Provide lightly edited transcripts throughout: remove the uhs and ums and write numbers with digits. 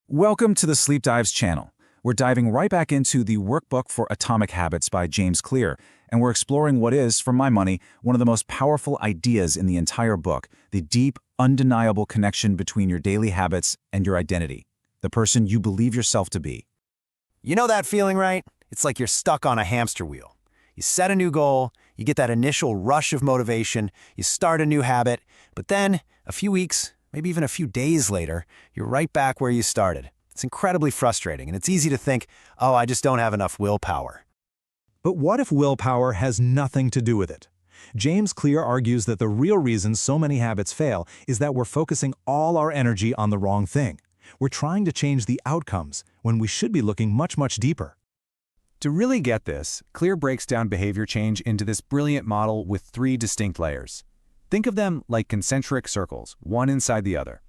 Welcome to the Sleep Dives channel. We're diving right back into the Workbook for Atomic Habits by James Clear, and we're exploring what is, for my money, one of the most powerful ideas in the entire book, the deep, undeniable connection between your daily habits and your identity, the person you believe yourself to be. You know that feeling, right? It's like you're stuck on a hamster wheel. You set a new goal, you get that initial rush of motivation, you start a new habit, but then, a few weeks, maybe even a few days later, you're right back where you started. It's incredibly frustrating, and it's easy to think, oh, I just don't have enough willpower. But what if willpower has nothing to do with it? James Clear argues that the real reason so many habits fail is that we're focusing all our energy on the wrong thing. We're trying to change the outcomes when we should be looking much deeper. To really get this, Clear breaks down behavior change into this brilliant model with 3 distinct layers. Think of them like concentric circles, one inside the other.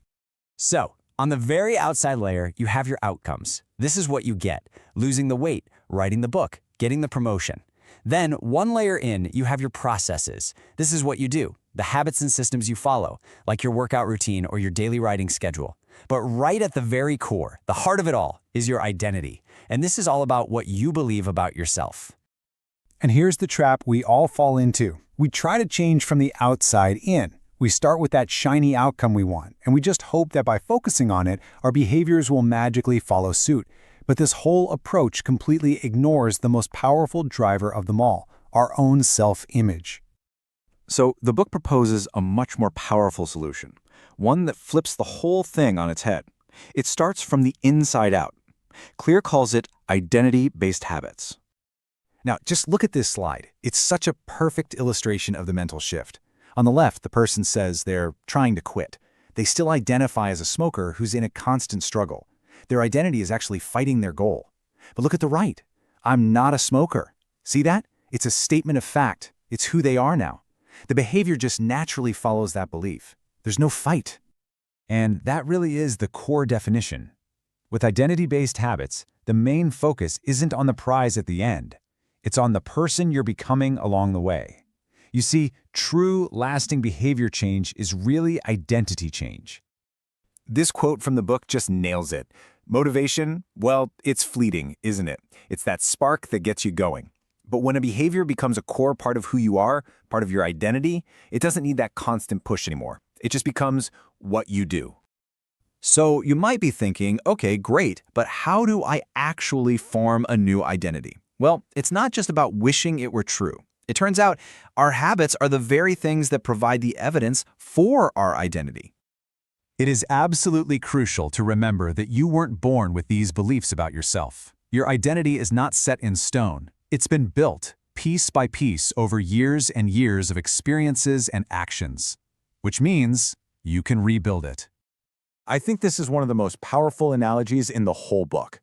So, on the very outside layer, you have your outcomes. This is what you get: losing the weight, writing the book, getting the promotion. Then, one layer in, you have your processes. This is what you do, the habits and systems you follow, like your workout routine or your daily writing schedule. But right at the very core, the heart of it all, is your identity. And this is all about what you believe about yourself. And here's the trap we all fall into. We try to change from the outside in. We start with that shiny outcome we want, and we just hope that by focusing on it, our behaviors will magically follow suit. But this whole approach completely ignores the most powerful driver of them all, our own self-image. So, the book proposes a much more powerful solution, one that flips the whole thing on its head. It starts from the inside out. Clear calls it identity-based habits. Now, just look at this slide. It's such a perfect illustration of the mental shift. On the left, the person says they're trying to quit. They still identify as a smoker who's in a constant struggle. Their identity is actually fighting their goal. But look at the right. I'm not a smoker. See that? It's a statement of fact. It's who they are now. The behavior just naturally follows that belief. There's no fight. And that really is the core definition. With identity-based habits, the main focus isn't on the prize at the end. It's on the person you're becoming along the way. You see, true, lasting behavior change is really identity change. This quote from the book just nails it. Motivation, well, it's fleeting, isn't it? It's that spark that gets you going. But when a behavior becomes a core part of who you are, part of your identity, it doesn't need that constant push anymore. It just becomes what you do. So you might be thinking, okay, great, but how do I actually form a new identity? Well, it's not just about wishing it were true. It turns out our habits are the very things that provide the evidence for our identity. It is absolutely crucial to remember that you weren't born with these beliefs about yourself. Your identity is not set in stone. It's been built, piece by piece, over years and years of experiences and actions, which means you can rebuild it. I think this is one of the most powerful analogies in the whole book.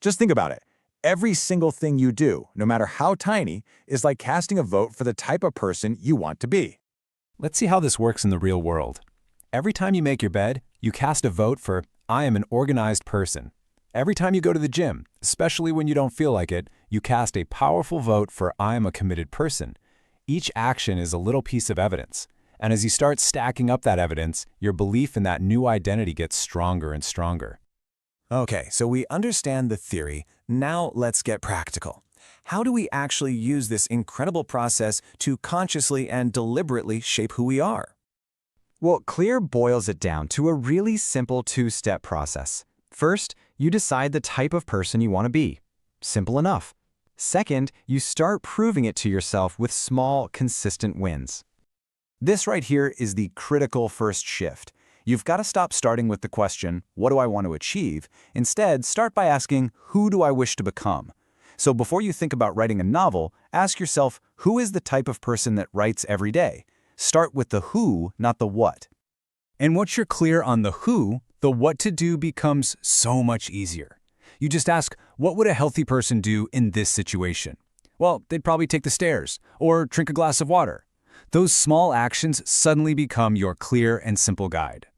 Just think about it. Every single thing you do, no matter how tiny, is like casting a vote for the type of person you want to be. Let's see how this works in the real world. Every time you make your bed, you cast a vote for, I am an organized person. Every time you go to the gym, especially when you don't feel like it, you cast a powerful vote for, I am a committed person. Each action is a little piece of evidence. And as you start stacking up that evidence, your belief in that new identity gets stronger and stronger. Okay, so we understand the theory. Now let's get practical. How do we actually use this incredible process to consciously and deliberately shape who we are? Well, Clear boils it down to a really simple 2-step process. First, you decide the type of person you want to be. Simple enough. Second, you start proving it to yourself with small, consistent wins. This right here is the critical first shift. You've got to stop starting with the question, what do I want to achieve? Instead, start by asking, who do I wish to become? So before you think about writing a novel, ask yourself, who is the type of person that writes every day? Start with the who, not the what. And once you're clear on the who, the what to do becomes so much easier. You just ask, what would a healthy person do in this situation? Well, they'd probably take the stairs or drink a glass of water. Those small actions suddenly become your clear and simple guide.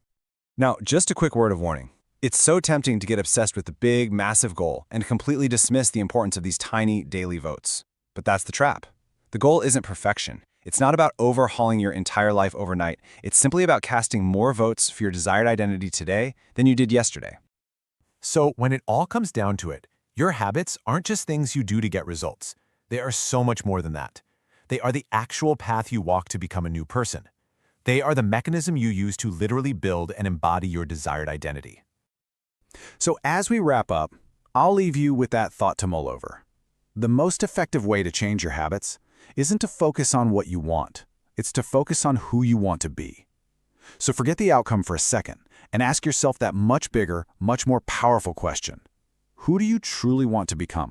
Now, just a quick word of warning. It's so tempting to get obsessed with the big, massive goal and completely dismiss the importance of these tiny daily votes. But that's the trap. The goal isn't perfection. It's not about overhauling your entire life overnight. It's simply about casting more votes for your desired identity today than you did yesterday. So when it all comes down to it, your habits aren't just things you do to get results. They are so much more than that. They are the actual path you walk to become a new person. They are the mechanism you use to literally build and embody your desired identity. So as we wrap up, I'll leave you with that thought to mull over. The most effective way to change your habits isn't to focus on what you want. It's to focus on who you want to be. So forget the outcome for a second and ask yourself that much bigger, much more powerful question. Who do you truly want to become?